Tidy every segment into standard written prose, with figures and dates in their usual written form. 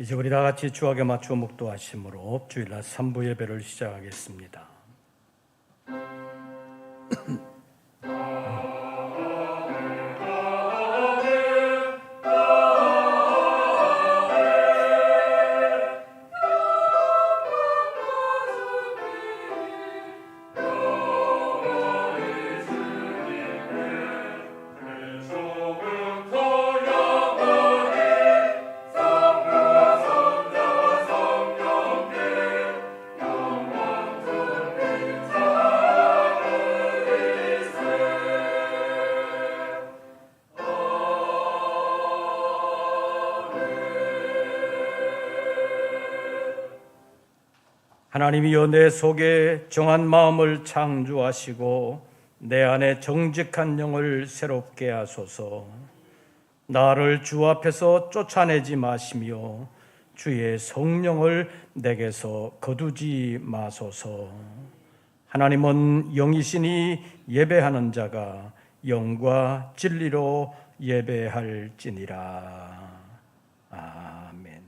이제 우리 다 같이 주악에 맞추어 묵도하심으로 주일날 3부 예배를 시작하겠습니다. 하나님이여 내 속에 정한 마음을 창조하시고 내 안에 정직한 영을 새롭게 하소서. 나를 주 앞에서 쫓아내지 마시며 주의 성령을 내게서 거두지 마소서. 하나님은 영이시니 예배하는 자가 영과 진리로 예배할지니라. 아멘.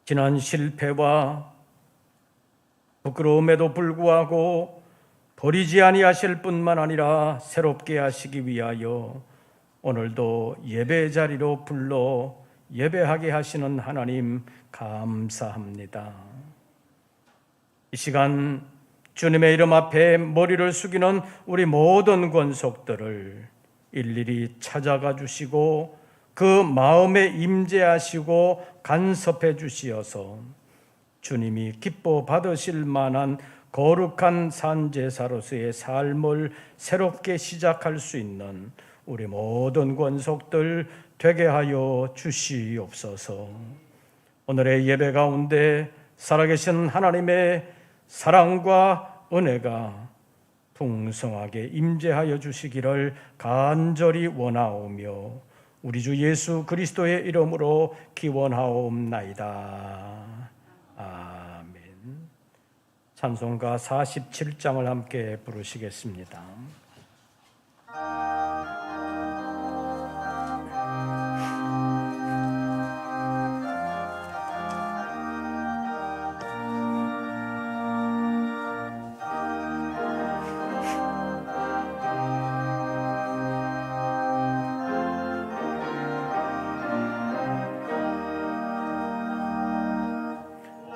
지난 실패와 부끄러움에도 불구하고 버리지 아니하실 뿐만 아니라 새롭게 하시기 위하여 오늘도 예배 자리로 불러 예배하게 하시는 하나님 감사합니다. 이 시간 주님의 이름 앞에 머리를 숙이는 우리 모든 권속들을 일일이 찾아가 주시고 그 마음에 임재하시고 간섭해 주시어서 주님이 기뻐 받으실 만한 거룩한 산제사로서의 삶을 새롭게 시작할 수 있는 우리 모든 권속들 되게 하여 주시옵소서. 오늘의 예배 가운데 살아계신 하나님의 사랑과 은혜가 풍성하게 임재하여 주시기를 간절히 원하오며 우리 주 예수 그리스도의 이름으로 기원하옵나이다. 아멘. 찬송가 47장을 함께 부르시겠습니다.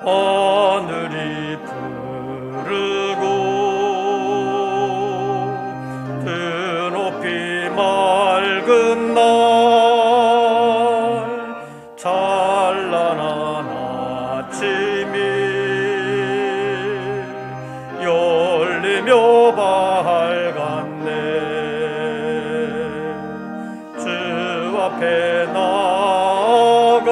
하늘이 부르고 드높이 맑은 날 찬란한 아침이 열리며 밝았네. 주 앞에 나아가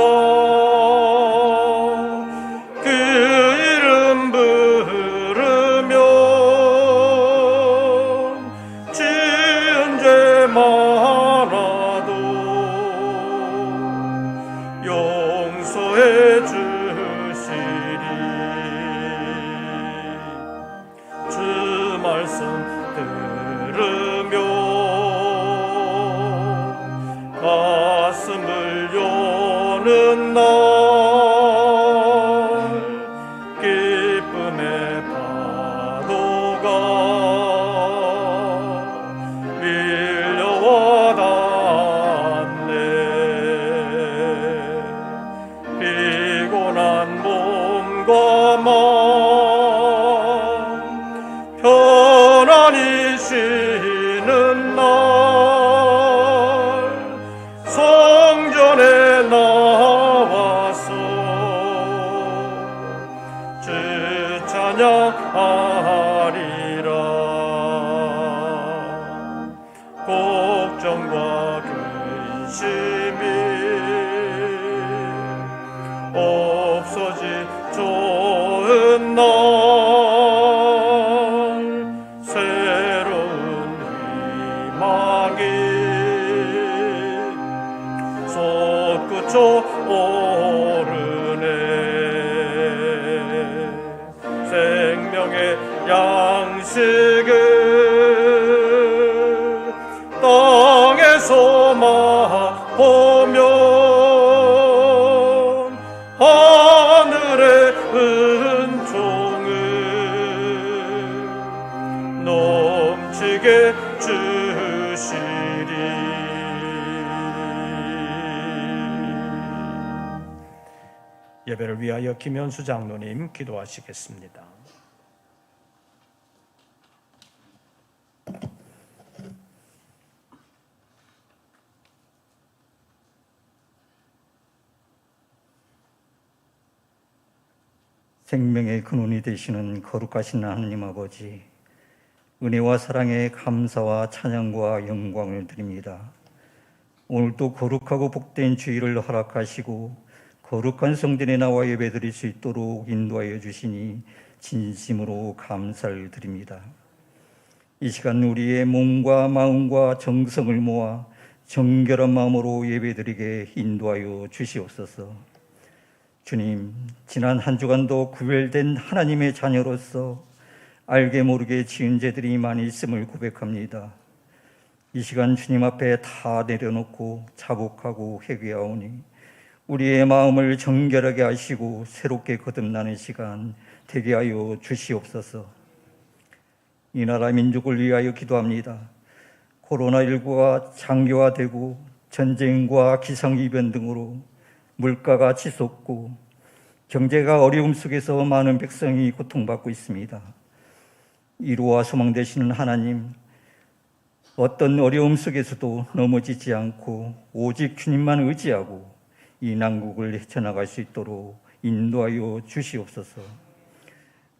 가슴을 여는 날 기쁨의 파도가 밀려와 닿네. 피곤한 몸과 마음 편안히 쉬는 날 성전에 나와서 주 찬양하리라. 걱정과 근심이 없어지 좋은 날 새로운 희망이 솟구쳐 오르네. 생명의 양식을 땅에서 맛보며 예배를 위하여 김현수 장로님 기도하시겠습니다. 생명의 근원이 되시는 거룩하신 하나님 아버지, 은혜와 사랑에 감사와 찬양과 영광을 드립니다. 오늘도 거룩하고 복된 주일을 허락하시고 거룩한 성전에 나와 예배드릴 수 있도록 인도하여 주시니 진심으로 감사를 드립니다. 이 시간 우리의 몸과 마음과 정성을 모아 정결한 마음으로 예배드리게 인도하여 주시옵소서. 주님, 지난 한 주간도 구별된 하나님의 자녀로서 알게 모르게 지은 죄들이 많이 있음을 고백합니다. 이 시간 주님 앞에 다 내려놓고 자복하고 회개하오니 우리의 마음을 정결하게 하시고 새롭게 거듭나는 시간 되게 하여 주시옵소서. 이 나라 민족을 위하여 기도합니다. 코로나19가 장기화되고 전쟁과 기상이변 등으로 물가가 치솟고 경제가 어려움 속에서 많은 백성이 고통받고 있습니다. 위로와 소망 되시는 하나님, 어떤 어려움 속에서도 넘어지지 않고 오직 주님만 의지하고 이 난국을 헤쳐나갈 수 있도록 인도하여 주시옵소서.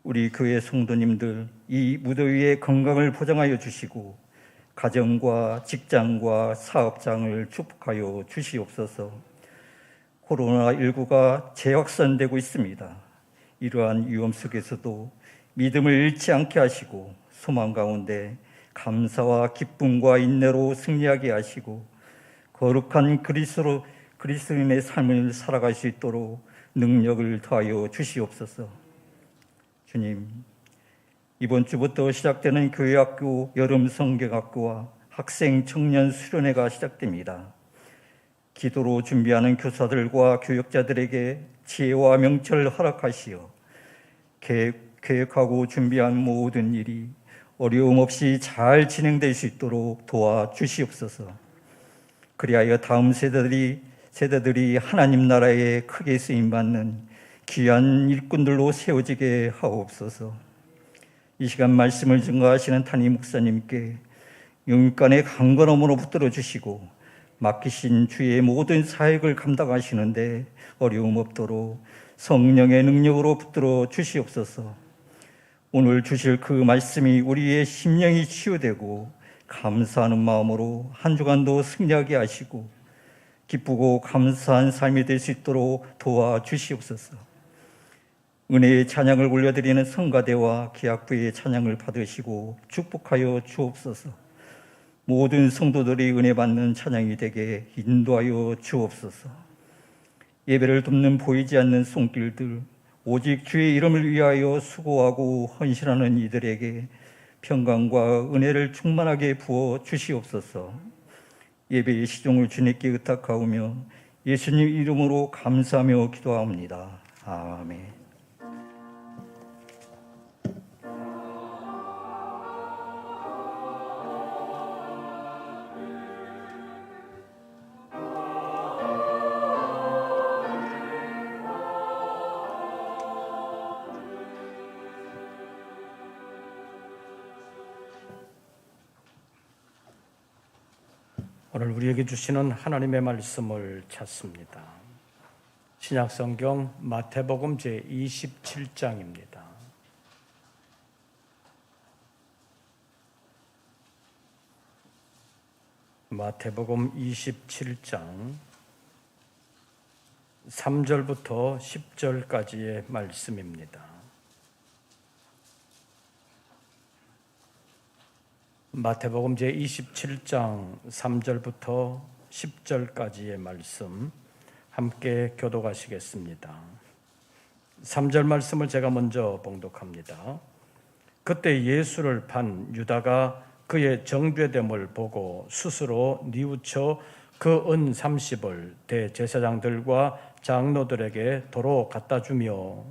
우리 교회 성도님들 이 무더위에 건강을 보장하여 주시고 가정과 직장과 사업장을 축복하여 주시옵소서. 코로나19가 재확산되고 있습니다. 이러한 위험 속에서도 믿음을 잃지 않게 하시고 소망 가운데 감사와 기쁨과 인내로 승리하게 하시고 거룩한 그리스도인의 삶을 살아갈 수 있도록 능력을 더하여 주시옵소서. 주님, 이번 주부터 시작되는 교회학교 여름 성경학교와 학생 청년 수련회가 시작됩니다. 기도로 준비하는 교사들과 교역자들에게 지혜와 명철을 허락하시어 계획하고 준비한 모든 일이 어려움 없이 잘 진행될 수 있도록 도와주시옵소서. 그리하여 다음 세대들이 하나님 나라에 크게 쓰임받는 귀한 일꾼들로 세워지게 하옵소서. 이 시간 말씀을 증거하시는 담임 목사님께 영육간의 강건함으로 붙들어 주시고 맡기신 주의 모든 사역을 감당하시는데 어려움 없도록 성령의 능력으로 붙들어 주시옵소서. 오늘 주실 그 말씀이 우리의 심령이 치유되고 감사하는 마음으로 한 주간도 승리하게 하시고 기쁘고 감사한 삶이 될 수 있도록 도와주시옵소서. 은혜의 찬양을 올려드리는 성가대와 기악부의 찬양을 받으시고 축복하여 주옵소서. 모든 성도들이 은혜 받는 찬양이 되게 인도하여 주옵소서. 예배를 돕는 보이지 않는 손길들, 오직 주의 이름을 위하여 수고하고 헌신하는 이들에게 평강과 은혜를 충만하게 부어 주시옵소서. 예배의 시종을 주님께 의탁하오며 예수님 이름으로 감사하며 기도합니다. 아멘. 오늘 우리에게 주시는 하나님의 말씀을 찾습니다. 신약성경 마태복음 제27장입니다. 마태복음 27장 3절부터 10절까지의 말씀입니다. 마태복음 제27장 3절부터 10절까지의 말씀 함께 교독하시겠습니다. 3절 말씀을 제가 먼저 봉독합니다. 그때 예수를 판 유다가 그의 정죄됨을 보고 스스로 뉘우쳐 그 은 30을 대제사장들과 장로들에게 도로 갖다 주며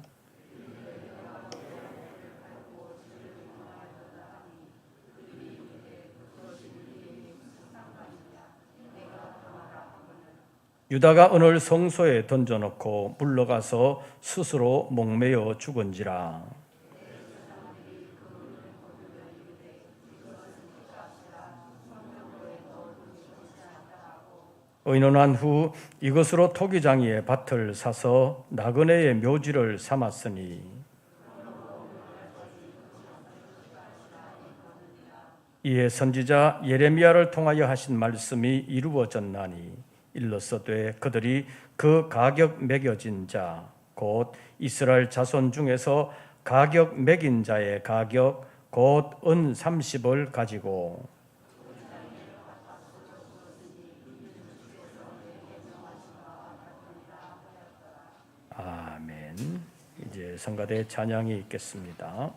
유다가 은을 성소에 던져놓고 물러가서 스스로 목매어 죽은지라. 의논한 후 이것으로 토기장이의 밭을 사서 나그네의 묘지를 삼았으니 이에 선지자 예레미야를 통하여 하신 말씀이 이루어졌나니 일렀어되 그들이 그 가격 매겨진 자 곧 이스라엘 자손 중에서 가격 매긴 자의 가격 곧 은 30을 가지고 아멘. 이제 성가대 찬양이 있겠습니다.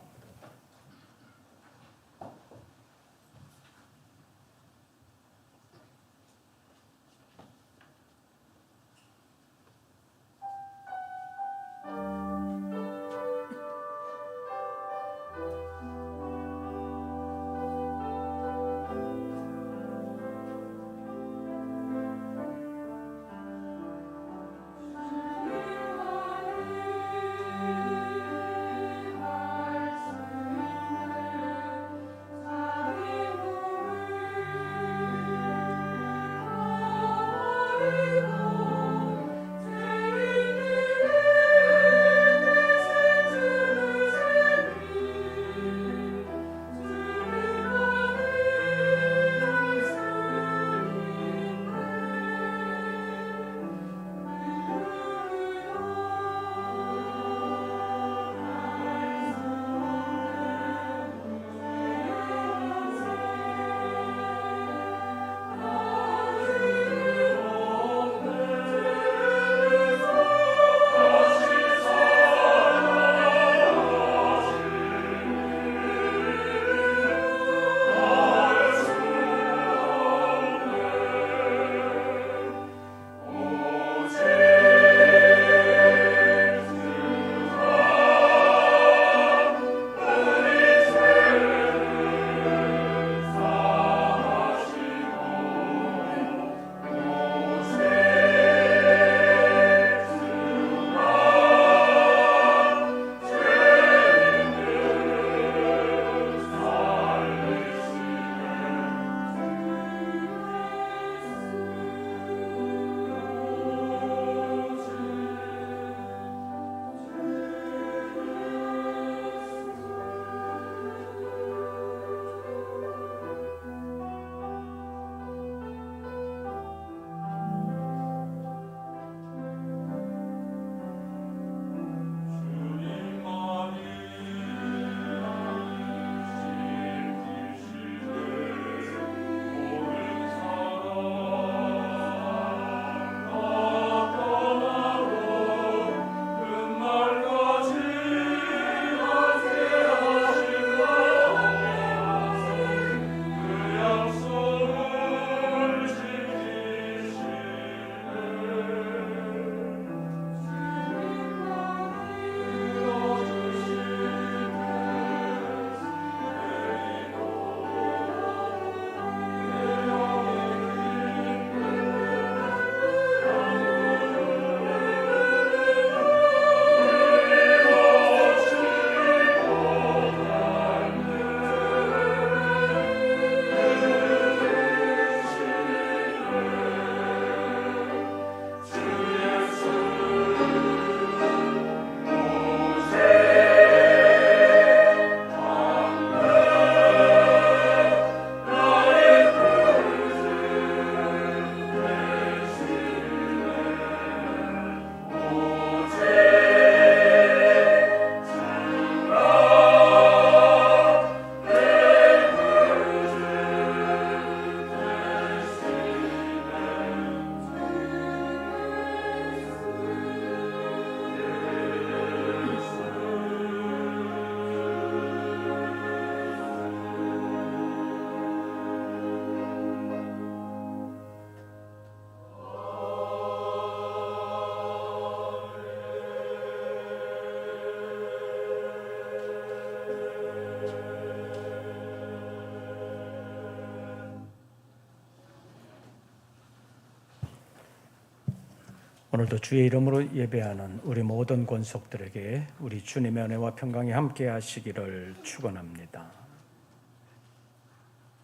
오늘도 주의 이름으로 예배하는 우리 모든 권속들에게 우리 주님의 은혜와 평강이 함께 하시기를 축원합니다.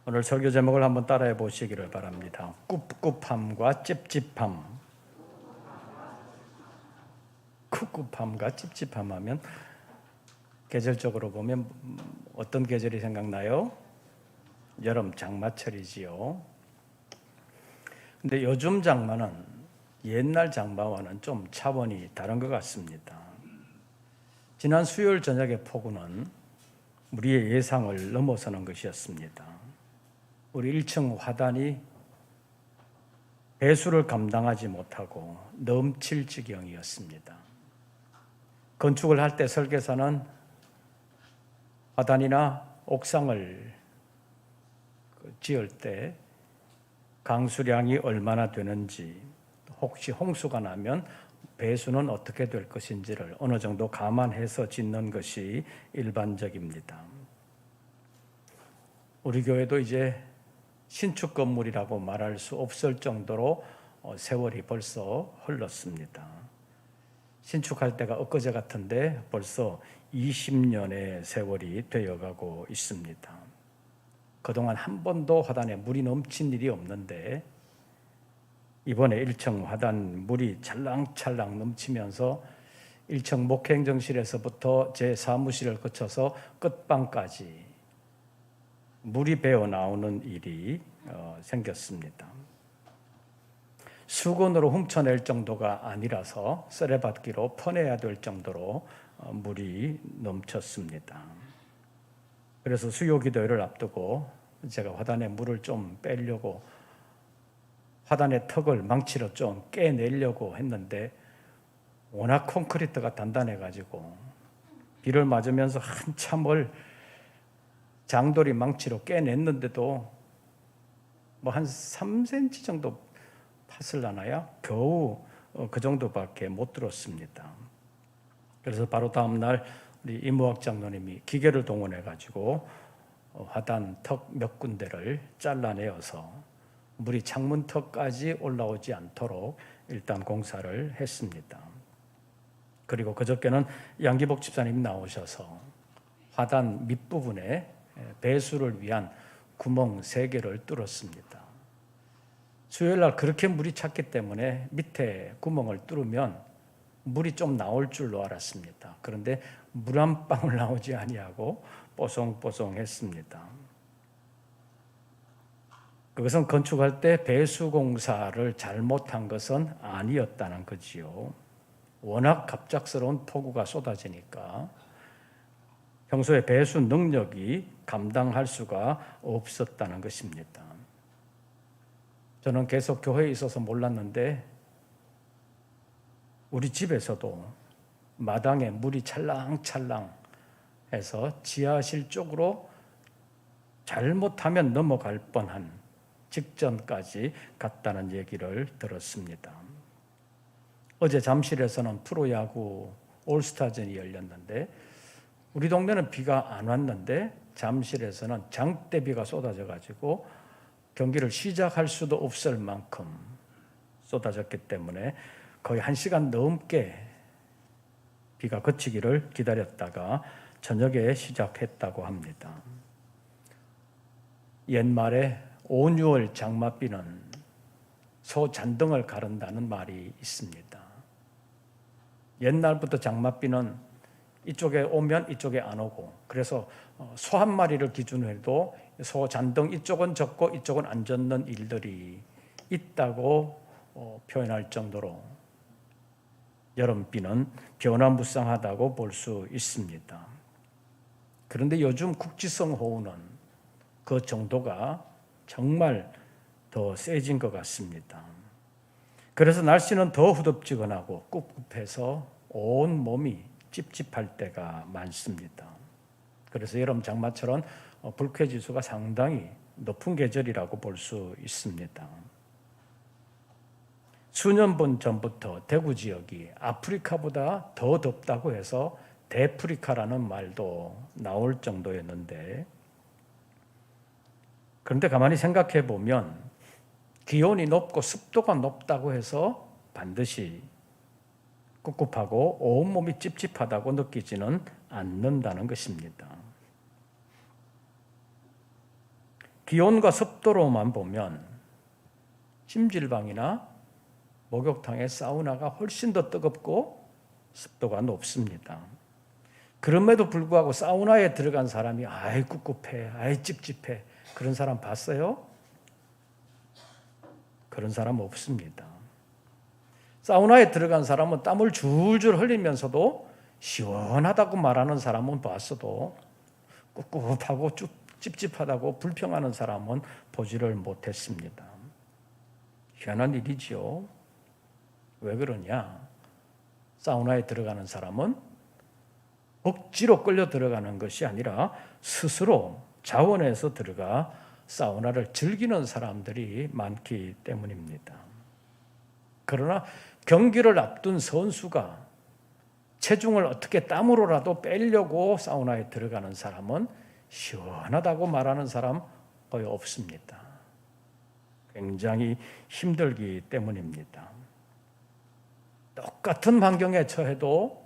오늘 설교 제목을 한번 따라해 보시기를 바랍니다. 꿉꿉함과 찝찝함. 꿉꿉함과 찝찝함 하면 계절적으로 보면 어떤 계절이 생각나요? 여름 장마철이지요. 근데 요즘 장마는 옛날 장마와는 좀 차원이 다른 것 같습니다. 지난 수요일 저녁의 폭우는 우리의 예상을 넘어서는 것이었습니다. 우리 1층 화단이 배수를 감당하지 못하고 넘칠 지경이었습니다. 건축을 할 때 설계사는 화단이나 옥상을 지을 때 강수량이 얼마나 되는지, 혹시 홍수가 나면 배수는 어떻게 될 것인지를 어느 정도 감안해서 짓는 것이 일반적입니다. 우리 교회도 이제 신축 건물이라고 말할 수 없을 정도로 세월이 벌써 흘렀습니다. 신축할 때가 엊그제 같은데 벌써 20년의 세월이 되어가고 있습니다. 그동안 한 번도 화단에 물이 넘친 일이 없는데 이번에 1층 화단 물이 찰랑찰랑 넘치면서 1층 목행정실에서부터 제 사무실을 거쳐서 끝방까지 물이 배어 나오는 일이 생겼습니다. 수건으로 훔쳐낼 정도가 아니라서 쓰레받기로 퍼내야 될 정도로 물이 넘쳤습니다. 그래서 수요 기도회를 앞두고 제가 화단에 물을 좀 빼려고 화단의 턱을 망치로 좀 깨내려고 했는데 워낙 콘크리트가 단단해가지고 비를 맞으면서 한참을 장돌이 망치로 깨냈는데도 뭐 한 3cm 정도 파슬라나야 겨우 그 정도밖에 못 들었습니다. 그래서 바로 다음 날 우리 이무학 장로님이 기계를 동원해가지고 화단 턱 몇 군데를 잘라내어서 물이 창문턱까지 올라오지 않도록 일단 공사를 했습니다. 그리고 그저께는 양기복 집사님 나오셔서 화단 밑부분에 배수를 위한 구멍 3개를 뚫었습니다. 수요일 날 그렇게 물이 찼기 때문에 밑에 구멍을 뚫으면 물이 좀 나올 줄로 알았습니다. 그런데 물 한 방울 나오지 아니하고 뽀송뽀송했습니다. 그것은 건축할 때 배수 공사를 잘못한 것은 아니었다는 거지요. 워낙 갑작스러운 폭우가 쏟아지니까 평소에 배수 능력이 감당할 수가 없었다는 것입니다. 저는 계속 교회에 있어서 몰랐는데 우리 집에서도 마당에 물이 찰랑찰랑 해서 지하실 쪽으로 잘못하면 넘어갈 뻔한 직전까지 갔다는 얘기를 들었습니다. 어제 잠실에서는 프로야구 올스타전이 열렸는데 우리 동네는 비가 안 왔는데 잠실에서는 장대비가 쏟아져가지고 경기를 시작할 수도 없을 만큼 쏟아졌기 때문에 거의 1시간 넘게 비가 그치기를 기다렸다가 저녁에 시작했다고 합니다. 옛말에 5, 6월 장맛비는 소 잔등을 가른다는 말이 있습니다. 옛날부터 장맛비는 이쪽에 오면 이쪽에 안 오고, 그래서 소 한 마리를 기준으로 해도 소 잔등 이쪽은 젖고 이쪽은 안 젖는 일들이 있다고 표현할 정도로 여름비는 변화무쌍하다고 볼 수 있습니다. 그런데 요즘 국지성 호우는 그 정도가 정말 더 세진 것 같습니다. 그래서 날씨는 더 후덥지근하고 꿉꿉해서 온 몸이 찝찝할 때가 많습니다. 그래서 여름 장마철은 불쾌지수가 상당히 높은 계절이라고 볼 수 있습니다. 수년 전부터 대구 지역이 아프리카보다 더 덥다고 해서 대프리카라는 말도 나올 정도였는데, 그런데 가만히 생각해 보면 기온이 높고 습도가 높다고 해서 반드시 꿉꿉하고 온몸이 찝찝하다고 느끼지는 않는다는 것입니다. 기온과 습도로만 보면 찜질방이나 목욕탕의 사우나가 훨씬 더 뜨겁고 습도가 높습니다. 그럼에도 불구하고 사우나에 들어간 사람이 아이 꿉꿉해, 아이 찝찝해, 그런 사람 봤어요? 그런 사람 없습니다. 사우나에 들어간 사람은 땀을 줄줄 흘리면서도 시원하다고 말하는 사람은 봤어도 꿉꿉하고 찝찝하다고 불평하는 사람은 보지를 못했습니다. 희한한 일이지요. 왜 그러냐? 사우나에 들어가는 사람은 억지로 끌려 들어가는 것이 아니라 스스로 자원해서 들어가 사우나를 즐기는 사람들이 많기 때문입니다. 그러나 경기를 앞둔 선수가 체중을 어떻게 땀으로라도 빼려고 사우나에 들어가는 사람은 시원하다고 말하는 사람 거의 없습니다. 굉장히 힘들기 때문입니다. 똑같은 환경에 처해도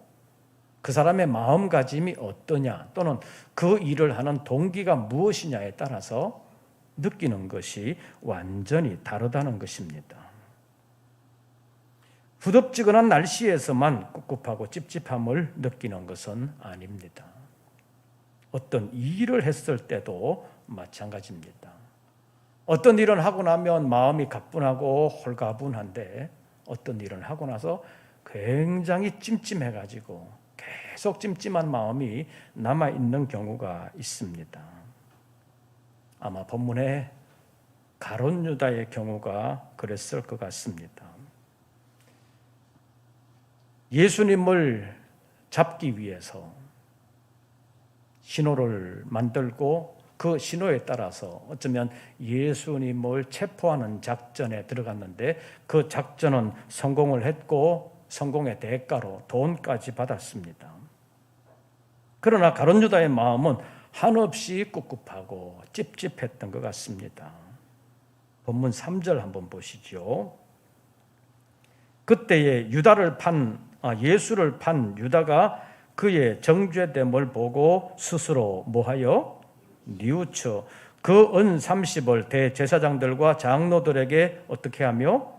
그 사람의 마음가짐이 어떠냐 또는 그 일을 하는 동기가 무엇이냐에 따라서 느끼는 것이 완전히 다르다는 것입니다. 후덥지근한 날씨에서만 꿉꿉하고 찝찝함을 느끼는 것은 아닙니다. 어떤 일을 했을 때도 마찬가지입니다. 어떤 일을 하고 나면 마음이 가뿐하고 홀가분한데 어떤 일을 하고 나서 굉장히 찜찜해가지고 계속 찜찜한 마음이 남아있는 경우가 있습니다. 아마 본문에 가룟 유다의 경우가 그랬을 것 같습니다. 예수님을 잡기 위해서 신호를 만들고 그 신호에 따라서 어쩌면 예수님을 체포하는 작전에 들어갔는데 그 작전은 성공을 했고 성공의 대가로 돈까지 받았습니다. 그러나 가룟 유다의 마음은 한없이 꿉꿉하고 찝찝했던 것 같습니다. 본문 3절 한번 보시죠. 그때에 예수를 판 유다가 그의 정죄됨을 보고 스스로 뭐하여 뉘우쳐 그 은 30을 대제사장들과 장로들에게 어떻게 하며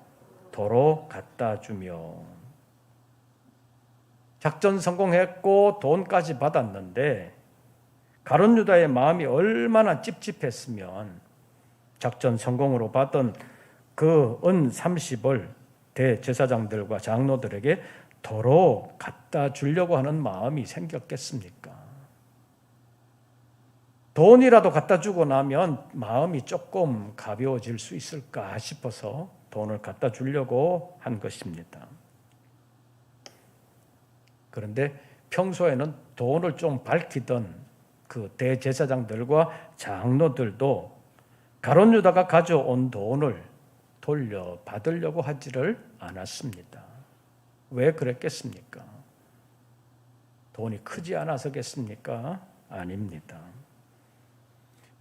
도로 갖다 주며. 작전 성공했고 돈까지 받았는데 가룟 유다의 마음이 얼마나 찝찝했으면 작전 성공으로 받은 그 은 30을 대제사장들과 장로들에게 도로 갖다 주려고 하는 마음이 생겼겠습니까? 돈이라도 갖다 주고 나면 마음이 조금 가벼워질 수 있을까 싶어서 돈을 갖다 주려고 한 것입니다. 그런데 평소에는 돈을 좀 밝히던 그 대제사장들과 장로들도 가룟 유다가 가져온 돈을 돌려받으려고 하지를 않았습니다. 왜 그랬겠습니까? 돈이 크지 않아서겠습니까? 아닙니다.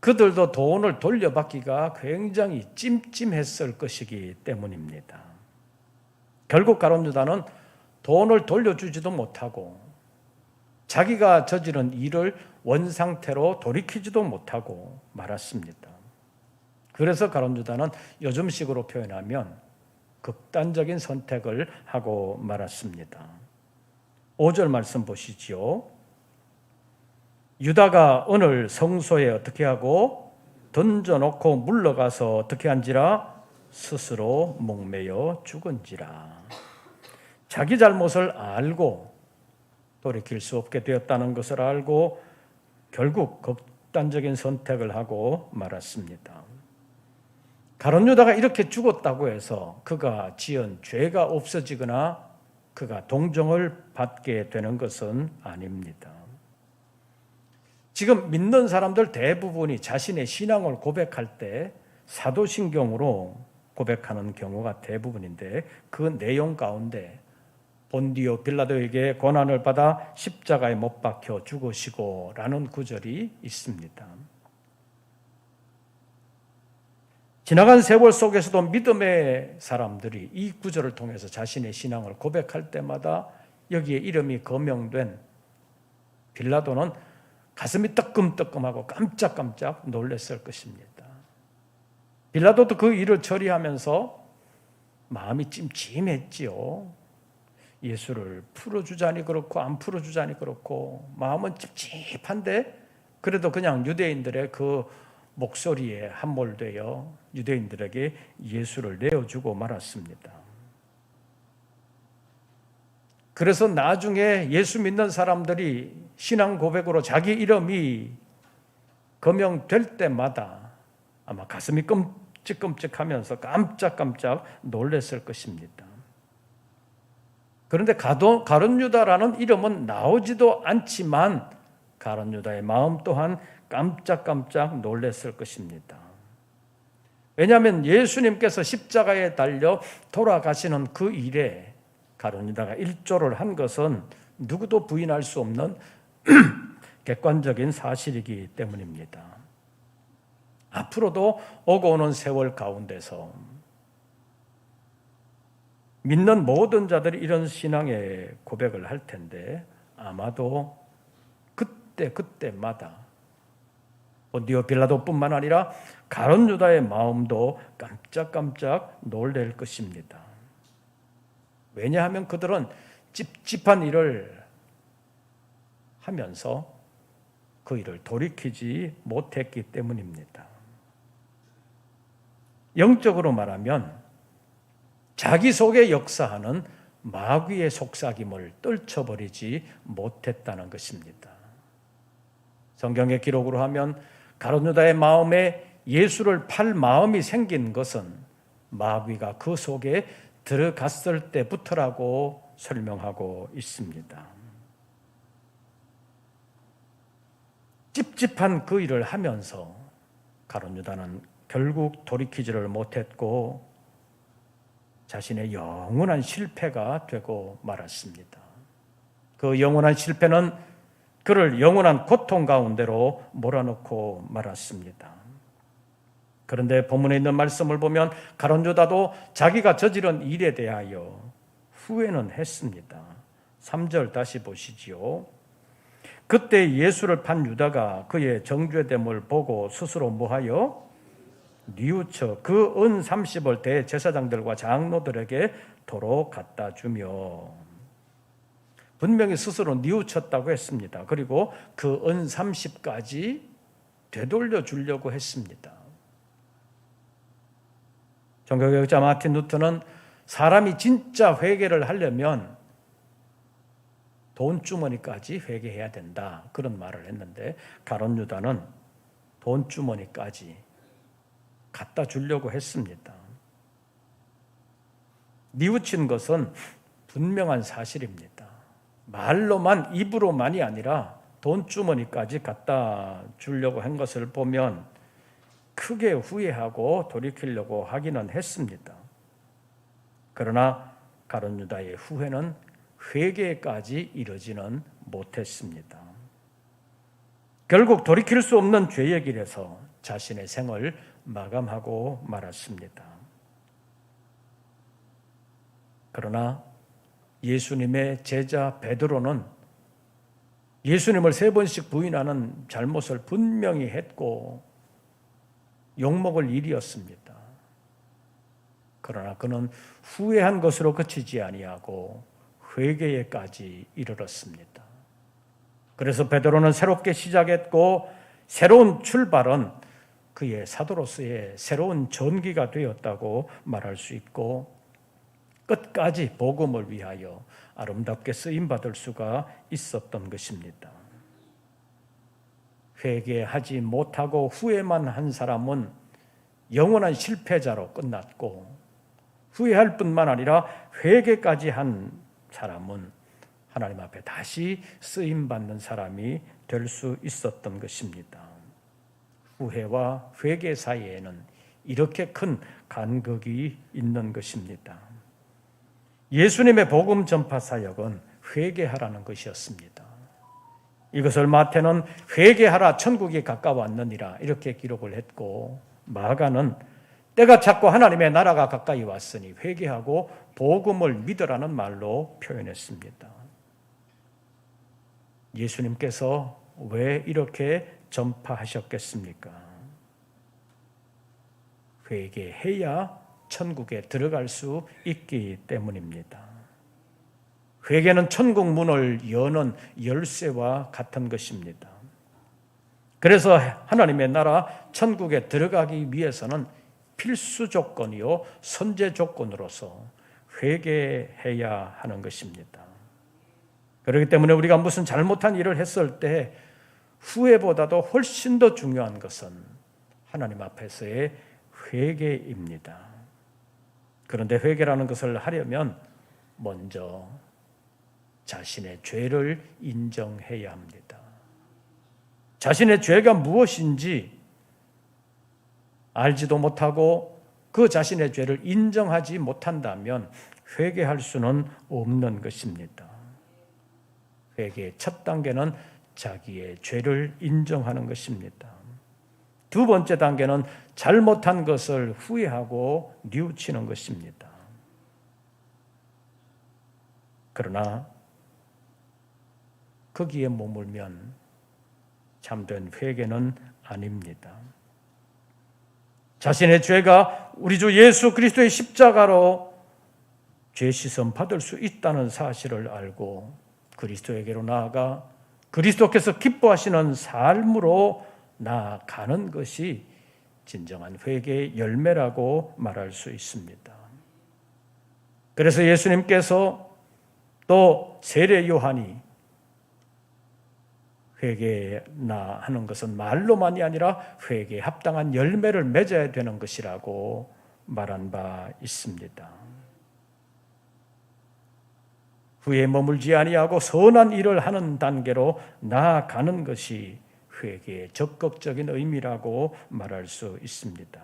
그들도 돈을 돌려받기가 굉장히 찜찜했을 것이기 때문입니다. 결국 가룟 유다는 돈을 돌려주지도 못하고 자기가 저지른 일을 원상태로 돌이키지도 못하고 말았습니다. 그래서 가룟 유다는 요즘식으로 표현하면 극단적인 선택을 하고 말았습니다. 5절 말씀 보시지요. 유다가 오늘 성소에 어떻게 하고 던져놓고 물러가서 어떻게 한지라 스스로 목매여 죽은지라. 자기 잘못을 알고 돌이킬 수 없게 되었다는 것을 알고 결국 극단적인 선택을 하고 말았습니다. 가룟 유다가 이렇게 죽었다고 해서 그가 지은 죄가 없어지거나 그가 동정을 받게 되는 것은 아닙니다. 지금 믿는 사람들 대부분이 자신의 신앙을 고백할 때 사도신경으로 고백하는 경우가 대부분인데 그 내용 가운데 본디오 빌라도에게 고난을 받아 십자가에 못 박혀 죽으시고 라는 구절이 있습니다. 지나간 세월 속에서도 믿음의 사람들이 이 구절을 통해서 자신의 신앙을 고백할 때마다 여기에 이름이 거명된 빌라도는 가슴이 뜨끔뜨끔하고 깜짝깜짝 놀랐을 것입니다. 빌라도도 그 일을 처리하면서 마음이 찜찜했지요. 예수를 풀어주자니 그렇고 안 풀어주자니 그렇고 마음은 찝찝한데 그래도 그냥 유대인들의 그 목소리에 함몰되어 유대인들에게 예수를 내어주고 말았습니다. 그래서 나중에 예수 믿는 사람들이 신앙 고백으로 자기 이름이 거명될 때마다 아마 가슴이 끔찍끔찍하면서 깜짝깜짝 놀랐을 것입니다. 그런데 가룟 유다라는 이름은 나오지도 않지만 가룟 유다의 마음 또한 깜짝깜짝 놀랐을 것입니다. 왜냐하면 예수님께서 십자가에 달려 돌아가시는 그 일에 가룟 유다가 일조를 한 것은 누구도 부인할 수 없는 객관적인 사실이기 때문입니다. 앞으로도 오고 오는 세월 가운데서 믿는 모든 자들이 이런 신앙의 고백을 할 텐데 아마도 그때마다 본디오 빌라도뿐만 아니라 가룟 유다의 마음도 깜짝깜짝 놀랄 것입니다. 왜냐하면 그들은 찝찝한 일을 하면서 그 일을 돌이키지 못했기 때문입니다. 영적으로 말하면 자기 속에 역사하는 마귀의 속삭임을 떨쳐버리지 못했다는 것입니다. 성경의 기록으로 하면 가룟 유다의 마음에 예수를 팔 마음이 생긴 것은 마귀가 그 속에 들어갔을 때부터라고 설명하고 있습니다. 찝찝한 그 일을 하면서 가룟 유다는 결국 돌이키지를 못했고 자신의 영원한 실패가 되고 말았습니다. 그 영원한 실패는 그를 영원한 고통 가운데로 몰아넣고 말았습니다. 그런데 본문에 있는 말씀을 보면 가룟 유다도 자기가 저지른 일에 대하여 후회는 했습니다. 3절 다시 보시지요. 그때 예수를 판 유다가 그의 정죄됨을 보고 스스로 뭐하여? 뉘우쳐 그 은 30을 대제사장들과 장로들에게 도로 갖다 주며 분명히 스스로 뉘우쳤다고 했습니다. 그리고 그 은 30까지 되돌려 주려고 했습니다. 종교개혁자 마틴 루터는 사람이 진짜 회개를 하려면 돈 주머니까지 회개해야 된다 그런 말을 했는데 가룟 유다는 돈 주머니까지 갖다 주려고 했습니다. 뉘우친 것은 분명한 사실입니다. 말로만 입으로만이 아니라 돈 주머니까지 갖다 주려고 한 것을 보면 크게 후회하고 돌이키려고 하기는 했습니다. 그러나 가룟 유다의 후회는 회개까지 이르지는 못했습니다. 결국 돌이킬 수 없는 죄의 길에서 자신의 생을 마감하고 말았습니다. 그러나 예수님의 제자 베드로는 예수님을 3번씩 부인하는 잘못을 분명히 했고 욕먹을 일이었습니다. 그러나 그는 후회한 것으로 그치지 아니하고 회개에까지 이르렀습니다. 그래서 베드로는 새롭게 시작했고 새로운 출발은 그의 사도로서의 새로운 전기가 되었다고 말할 수 있고 끝까지 복음을 위하여 아름답게 쓰임받을 수가 있었던 것입니다. 회개하지 못하고 후회만 한 사람은 영원한 실패자로 끝났고 후회할 뿐만 아니라 회개까지 한 사람은 하나님 앞에 다시 쓰임받는 사람이 될 수 있었던 것입니다. 후회와 회개 사이에는 이렇게 큰 간극이 있는 것입니다. 예수님의 복음 전파 사역은 회개하라는 것이었습니다. 이것을 마태는 회개하라 천국이 가까웠느니라 이렇게 기록을 했고 마가는 때가 찼고 하나님의 나라가 가까이 왔으니 회개하고 복음을 믿으라는 말로 표현했습니다. 예수님께서 왜 이렇게 전파하셨겠습니까? 회개해야 천국에 들어갈 수 있기 때문입니다. 회개는 천국 문을 여는 열쇠와 같은 것입니다. 그래서 하나님의 나라 천국에 들어가기 위해서는 필수 조건이요 선제 조건으로서 회개해야 하는 것입니다. 그렇기 때문에 우리가 무슨 잘못한 일을 했을 때 후회보다도 훨씬 더 중요한 것은 하나님 앞에서의 회개입니다. 그런데 회개라는 것을 하려면 먼저 자신의 죄를 인정해야 합니다. 자신의 죄가 무엇인지 알지도 못하고 그 자신의 죄를 인정하지 못한다면 회개할 수는 없는 것입니다. 회개의 첫 단계는 자기의 죄를 인정하는 것입니다. 두 번째 단계는 잘못한 것을 후회하고 뉘우치는 것입니다. 그러나 거기에 머물면 참된 회개는 아닙니다. 자신의 죄가 우리 주 예수 그리스도의 십자가로 죄 씻음 받을 수 있다는 사실을 알고 그리스도에게로 나아가 그리스도께서 기뻐하시는 삶으로 나아가는 것이 진정한 회개의 열매라고 말할 수 있습니다. 그래서 예수님께서 또 세례 요한이 회개나 하는 것은 말로만이 아니라 회개에 합당한 열매를 맺어야 되는 것이라고 말한 바 있습니다. 후에 머물지 아니하고 선한 일을 하는 단계로 나아가는 것이 회개의 적극적인 의미라고 말할 수 있습니다.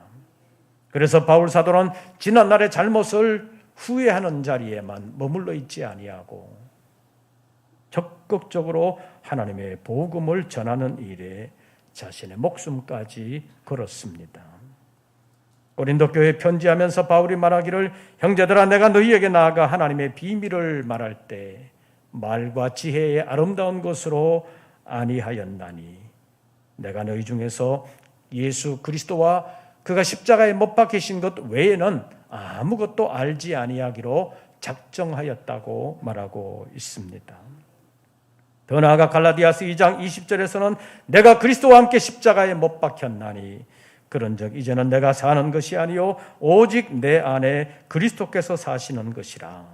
그래서 바울 사도는 지난날의 잘못을 후회하는 자리에만 머물러 있지 아니하고 적극적으로 하나님의 복음을 전하는 일에 자신의 목숨까지 걸었습니다. 고린도 교회에 편지하면서 바울이 말하기를 형제들아 내가 너희에게 나아가 하나님의 비밀을 말할 때 말과 지혜의 아름다운 것으로 아니하였나니 내가 너희 중에서 예수 그리스도와 그가 십자가에 못 박히신 것 외에는 아무것도 알지 아니하기로 작정하였다고 말하고 있습니다. 더 나아가 갈라디아서 2장 20절에서는 내가 그리스도와 함께 십자가에 못 박혔나니 그런즉 이제는 내가 사는 것이 아니요 오직 내 안에 그리스도께서 사시는 것이라.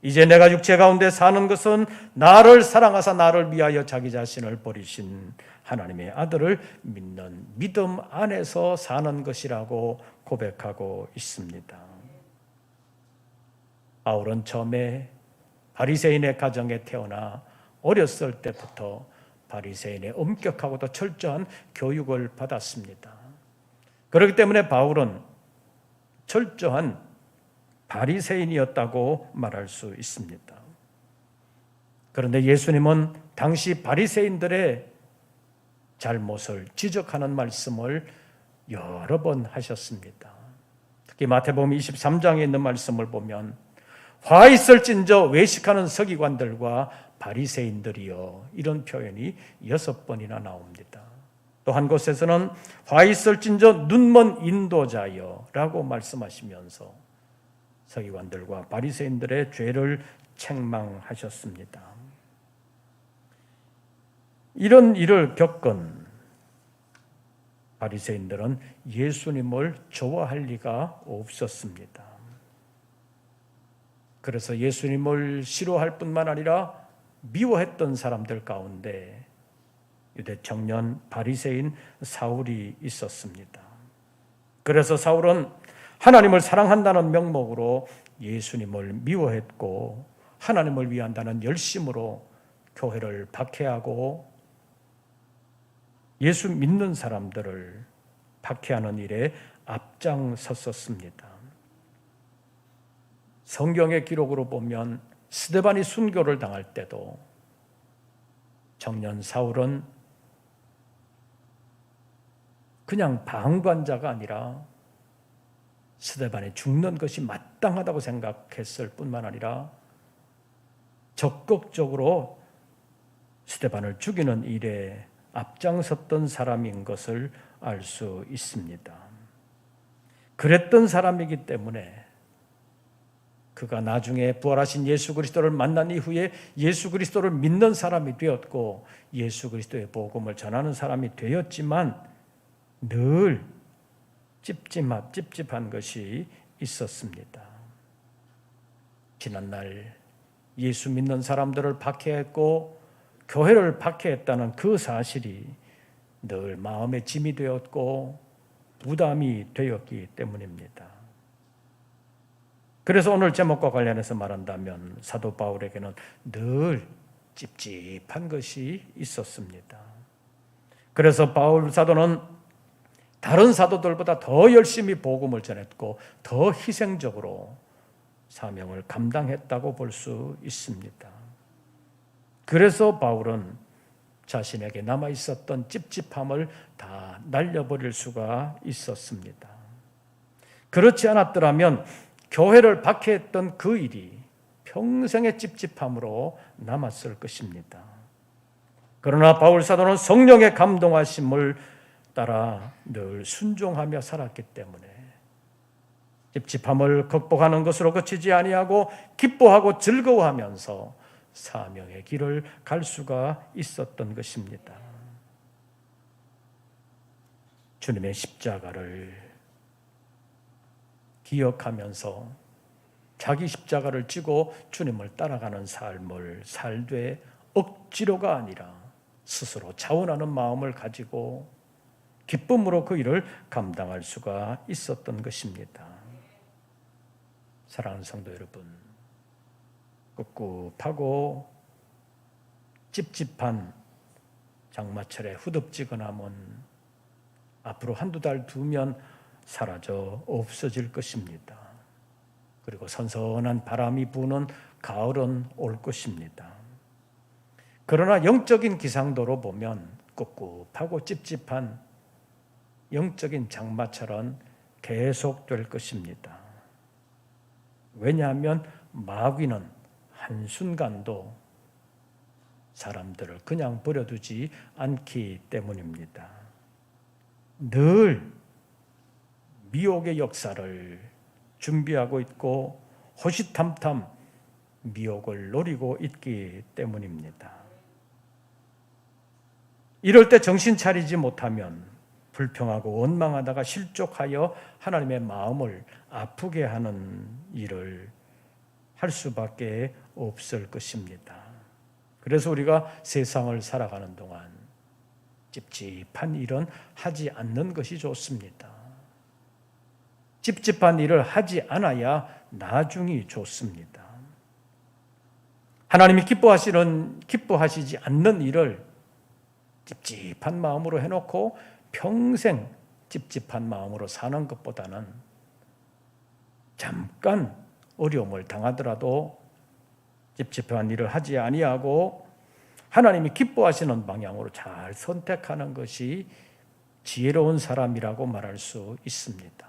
이제 내가 육체 가운데 사는 것은 나를 사랑하사 나를 위하여 자기 자신을 버리신 하나님의 아들을 믿는 믿음 안에서 사는 것이라고 고백하고 있습니다. 바울은 처음에 바리새인의 가정에 태어나 어렸을 때부터 바리새인의 엄격하고도 철저한 교육을 받았습니다. 그렇기 때문에 바울은 철저한 바리새인이었다고 말할 수 있습니다. 그런데 예수님은 당시 바리새인들의 잘못을 지적하는 말씀을 여러 번 하셨습니다. 특히 마태복음 23장에 있는 말씀을 보면 화 있을진저 외식하는 서기관들과 바리새인들이여 이런 표현이 6번이나 나옵니다. 또 한 곳에서는 화 있을진저 눈먼 인도자여 라고 말씀하시면서 서기관들과 바리새인들의 죄를 책망하셨습니다. 이런 일을 겪은 바리새인들은 예수님을 좋아할 리가 없었습니다. 그래서 예수님을 싫어할 뿐만 아니라 미워했던 사람들 가운데 유대 청년 바리새인 사울이 있었습니다. 그래서 사울은 하나님을 사랑한다는 명목으로 예수님을 미워했고 하나님을 위한다는 열심으로 교회를 박해하고 예수 믿는 사람들을 박해하는 일에 앞장섰었습니다. 성경의 기록으로 보면 스데반이 순교를 당할 때도 청년 사울은 그냥 방관자가 아니라 스데반이 죽는 것이 마땅하다고 생각했을 뿐만 아니라 적극적으로 스데반을 죽이는 일에 앞장섰던 사람인 것을 알 수 있습니다. 그랬던 사람이기 때문에 그가 나중에 부활하신 예수 그리스도를 만난 이후에 예수 그리스도를 믿는 사람이 되었고 예수 그리스도의 복음을 전하는 사람이 되었지만 늘 찝찝한 것이 있었습니다. 지난날 예수 믿는 사람들을 박해했고 교회를 박해했다는 그 사실이 늘 마음의 짐이 되었고 부담이 되었기 때문입니다. 그래서 오늘 제목과 관련해서 말한다면 사도 바울에게는 늘 찝찝한 것이 있었습니다. 그래서 바울 사도는 다른 사도들보다 더 열심히 복음을 전했고 더 희생적으로 사명을 감당했다고 볼 수 있습니다. 그래서 바울은 자신에게 남아있었던 찝찝함을 다 날려버릴 수가 있었습니다. 그렇지 않았더라면 교회를 박해했던 그 일이 평생의 찝찝함으로 남았을 것입니다. 그러나 바울 사도는 성령의 감동하심을 따라 늘 순종하며 살았기 때문에 찝찝함을 극복하는 것으로 그치지 아니하고 기뻐하고 즐거워하면서 사명의 길을 갈 수가 있었던 것입니다. 주님의 십자가를 기억하면서 자기 십자가를 지고 주님을 따라가는 삶을 살되 억지로가 아니라 스스로 자원하는 마음을 가지고 기쁨으로 그 일을 감당할 수가 있었던 것입니다. 사랑하는 성도 여러분, 꿉꿉하고 찝찝한 장마철의 후덥지근함은 앞으로 한두 달 두면 사라져 없어질 것입니다. 그리고 선선한 바람이 부는 가을은 올 것입니다. 그러나 영적인 기상도로 보면 꿉꿉하고 찝찝한 영적인 장마철은 계속될 것입니다. 왜냐하면 마귀는 한순간도 사람들을 그냥 버려두지 않기 때문입니다. 늘 미혹의 역사를 준비하고 있고 호시탐탐 미혹을 노리고 있기 때문입니다. 이럴 때 정신 차리지 못하면 불평하고 원망하다가 실족하여 하나님의 마음을 아프게 하는 일을 할 수밖에 없을 것입니다. 그래서 우리가 세상을 살아가는 동안 찝찝한 일은 하지 않는 것이 좋습니다. 찝찝한 일을 하지 않아야 나중이 좋습니다. 하나님이 기뻐하시지 않는 일을 찝찝한 마음으로 해놓고 평생 찝찝한 마음으로 사는 것보다는 잠깐 어려움을 당하더라도 찝찝한 일을 하지 아니하고 하나님이 기뻐하시는 방향으로 잘 선택하는 것이 지혜로운 사람이라고 말할 수 있습니다.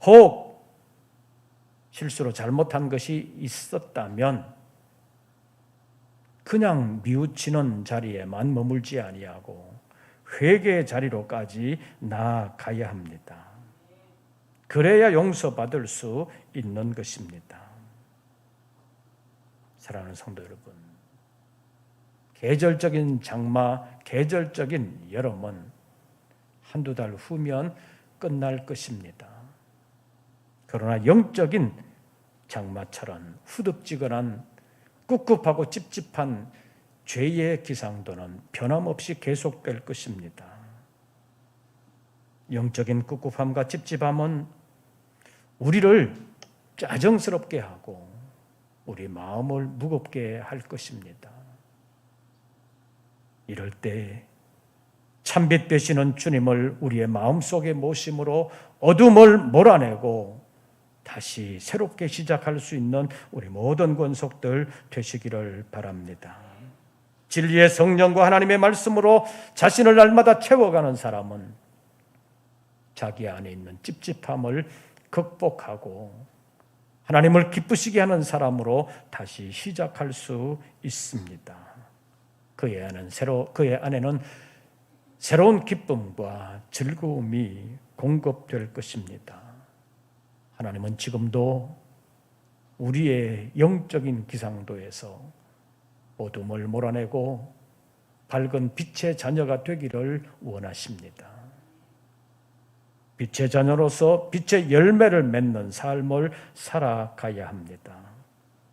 혹 실수로 잘못한 것이 있었다면 그냥 뉘우치는 자리에만 머물지 아니하고 회개의 자리로까지 나아가야 합니다. 그래야 용서받을 수 있는 것입니다. 사랑하는 성도 여러분, 계절적인 장마, 계절적인 여름은 한두 달 후면 끝날 것입니다. 그러나 영적인 장마철은 후덥지근한 꿉꿉하고 찝찝한 죄의 기상도는 변함없이 계속될 것입니다. 영적인 꿉꿉함과 찝찝함은 우리를 짜증스럽게 하고 우리 마음을 무겁게 할 것입니다. 이럴 때 참빛 되시는 주님을 우리의 마음속에 모심으로 어둠을 몰아내고 다시 새롭게 시작할 수 있는 우리 모든 권속들 되시기를 바랍니다. 진리의 성령과 하나님의 말씀으로 자신을 날마다 채워가는 사람은 자기 안에 있는 찝찝함을 극복하고 하나님을 기쁘시게 하는 사람으로 다시 시작할 수 있습니다. 그의 안에는 새로운 기쁨과 즐거움이 공급될 것입니다. 하나님은 지금도 우리의 영적인 기상도에서 어둠을 몰아내고 밝은 빛의 자녀가 되기를 원하십니다. 빛의 자녀로서 빛의 열매를 맺는 삶을 살아가야 합니다.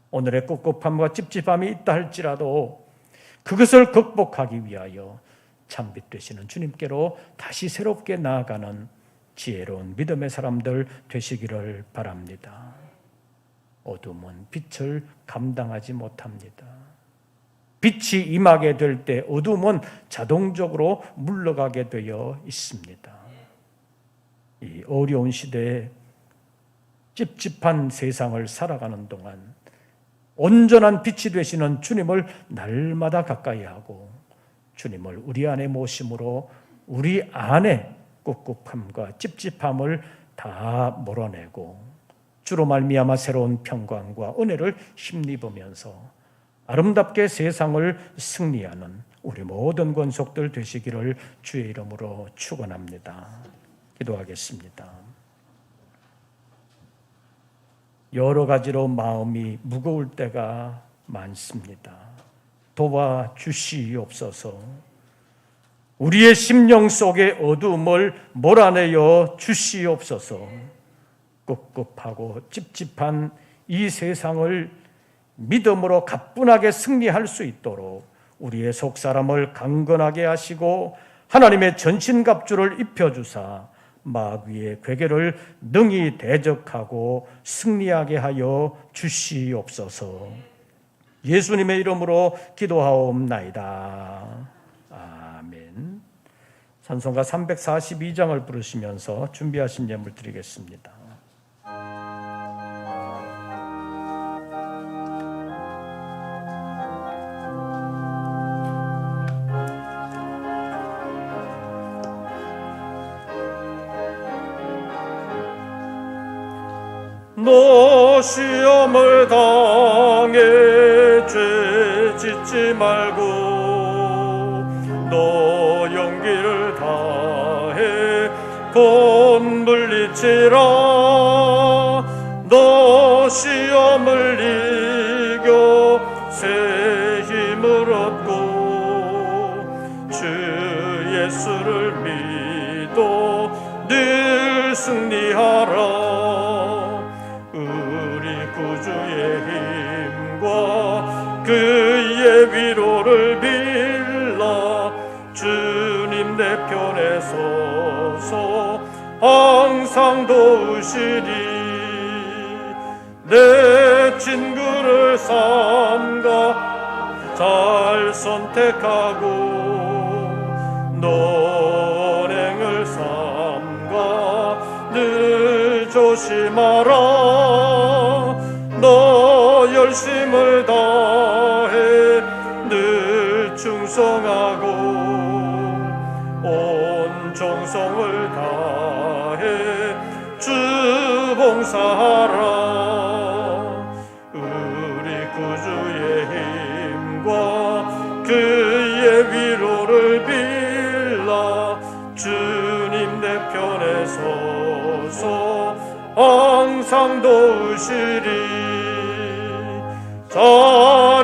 오늘의 꿉꿉함과 찝찝함이 있다 할지라도 그것을 극복하기 위하여 참빛 되시는 주님께로 다시 새롭게 나아가는 지혜로운 믿음의 사람들 되시기를 바랍니다. 어둠은 빛을 감당하지 못합니다. 빛이 임하게 될 때 어둠은 자동적으로 물러가게 되어 있습니다. 이 어려운 시대에 찝찝한 세상을 살아가는 동안 온전한 빛이 되시는 주님을 날마다 가까이 하고 주님을 우리 안에 모심으로 우리 안에 꿉꿉함과 찝찝함을 다 몰아내고 주로 말미암아 새로운 평강과 은혜를 힘입으면서 아름답게 세상을 승리하는 우리 모든 권속들 되시기를 주의 이름으로 축원합니다. 기도하겠습니다. 여러 가지로 마음이 무거울 때가 많습니다. 도와주시옵소서. 우리의 심령 속의 어두움을 몰아내어 주시옵소서. 꿉꿉하고 찝찝한 이 세상을 믿음으로 가뿐하게 승리할 수 있도록 우리의 속사람을 강건하게 하시고 하나님의 전신갑주를 입혀주사 마귀의 괴계를 능히 대적하고 승리하게 하여 주시옵소서. 예수님의 이름으로 기도하옵나이다. 아멘. 찬송가 342장을 부르시면서 준비하신 예물 드리겠습니다. 너 시험을 당해 죄 짓지 말고 너 용기를 다해 곧 물리치라. 너 시험을 이겨 새 힘을 얻고 주 예수를 믿어 늘 승리하라. 그의 위로를 빌라. 주님 내 편에 서서 항상 도우시리. 내 친구를 삼가 잘 선택하고 너행을 삼가 늘 조심하라. 너 열심을 다해 늘 충성하고 온 정성을 다해 주 봉사하라. 우리 구주의 힘과 그의 위로를 빌라. 주님 내 편에 서서 항상 도우시리. 잘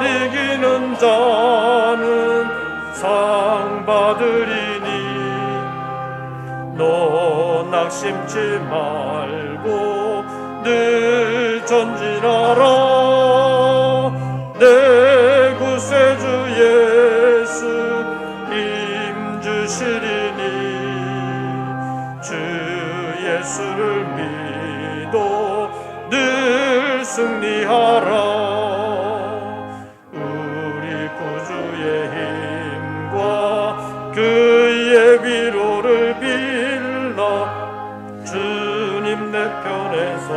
이기는 자는 상 받으리니 너 낙심치 말고 늘 전진하라. 내 구세주 예수 힘 주시리니 주 예수를 믿어 늘 승리하라. 그의 위로를 빌라. 주님 내 편에서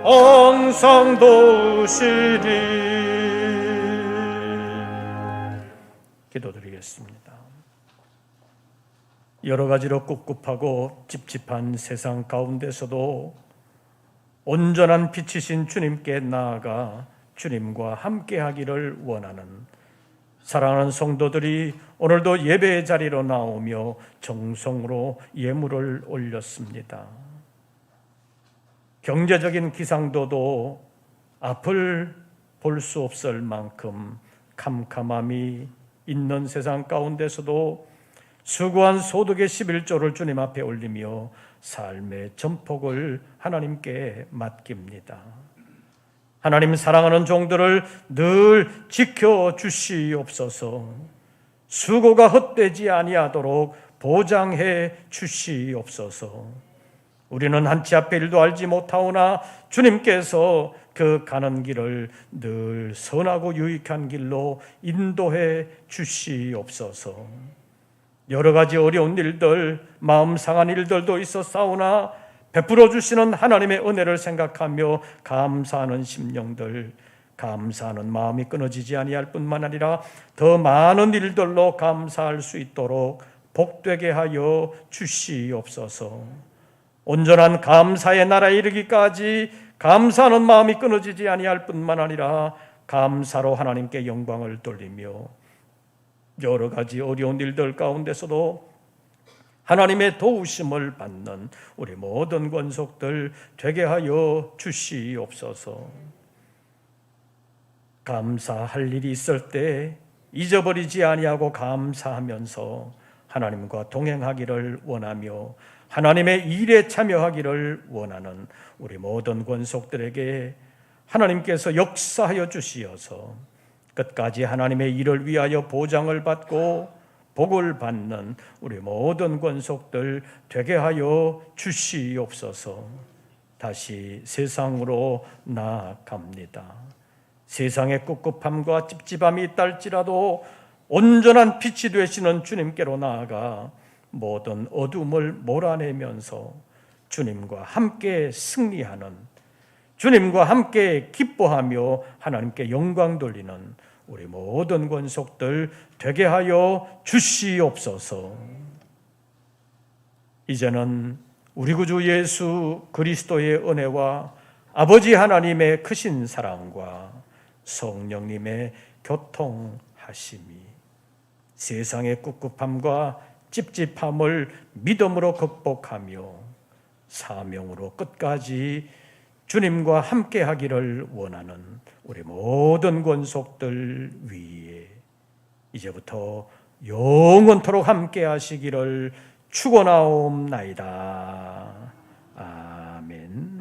항상 도우시리. 기도드리겠습니다. 여러 가지로 꿉꿉하고 찝찝한 세상 가운데서도 온전한 빛이신 주님께 나아가 주님과 함께하기를 원하는 사랑하는 성도들이 오늘도 예배의 자리로 나오며 정성으로 예물을 올렸습니다. 경제적인 기상도도 앞을 볼 수 없을 만큼 캄캄함이 있는 세상 가운데서도 수고한 소득의 11조를 주님 앞에 올리며 삶의 전폭을 하나님께 맡깁니다. 하나님 사랑하는 종들을 늘 지켜주시옵소서. 수고가 헛되지 아니하도록 보장해 주시옵소서. 우리는 한치 앞의 일도 알지 못하오나 주님께서 그 가는 길을 늘 선하고 유익한 길로 인도해 주시옵소서. 여러 가지 어려운 일들, 마음 상한 일들도 있었사오나 베풀어 주시는 하나님의 은혜를 생각하며 감사하는 심령들, 감사하는 마음이 끊어지지 아니할 뿐만 아니라 더 많은 일들로 감사할 수 있도록 복되게 하여 주시옵소서. 온전한 감사의 나라에 이르기까지 감사하는 마음이 끊어지지 아니할 뿐만 아니라 감사로 하나님께 영광을 돌리며 여러 가지 어려운 일들 가운데서도 하나님의 도우심을 받는 우리 모든 권속들 되게 하여 주시옵소서. 감사할 일이 있을 때 잊어버리지 아니하고 감사하면서 하나님과 동행하기를 원하며 하나님의 일에 참여하기를 원하는 우리 모든 권속들에게 하나님께서 역사하여 주시어서 끝까지 하나님의 일을 위하여 보장을 받고 복을 받는 우리 모든 권속들 되게 하여 주시옵소서. 다시 세상으로 나아갑니다. 세상의 꿉꿉함과 찝찝함이 있다 할지라도 온전한 빛이 되시는 주님께로 나아가 모든 어둠을 몰아내면서 주님과 함께 승리하는, 주님과 함께 기뻐하며 하나님께 영광 돌리는 우리 모든 권속들 되게 하여 주시옵소서. 이제는 우리 구주 예수 그리스도의 은혜와 아버지 하나님의 크신 사랑과 성령님의 교통하심이 세상의 꿉꿉함과 찝찝함을 믿음으로 극복하며 사명으로 끝까지 주님과 함께 하기를 원하는 우리 모든 권속들 위에 이제부터 영원토록 함께 하시기를 축원하옵나이다. 아멘.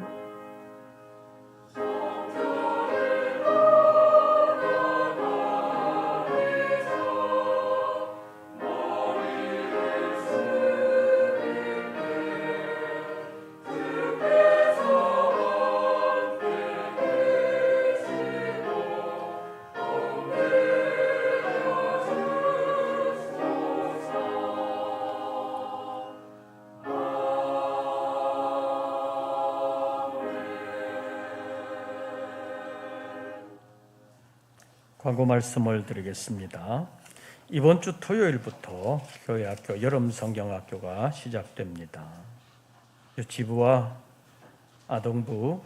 광고 말씀을 드리겠습니다. 이번 주 토요일부터 교회학교 여름성경학교가 시작됩니다. 지부와 아동부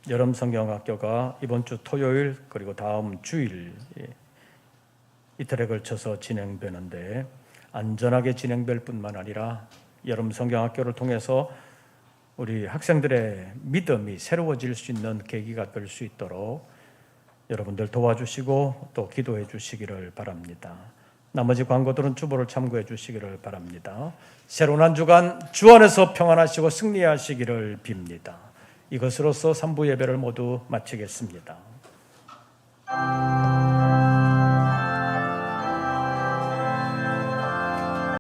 여름성경학교가 이번 주 토요일 그리고 다음 주일 이틀에 걸쳐서 진행되는데 안전하게 진행될 뿐만 아니라 여름성경학교를 통해서 우리 학생들의 믿음이 새로워질 수 있는 계기가 될 수 있도록 여러분들 도와주시고 또 기도해 주시기를 바랍니다. 나머지 광고들은 주보를 참고해 주시기를 바랍니다. 새로운 한 주간 주 안에서 평안하시고 승리하시기를 빕니다. 이것으로서 3부 예배를 모두 마치겠습니다.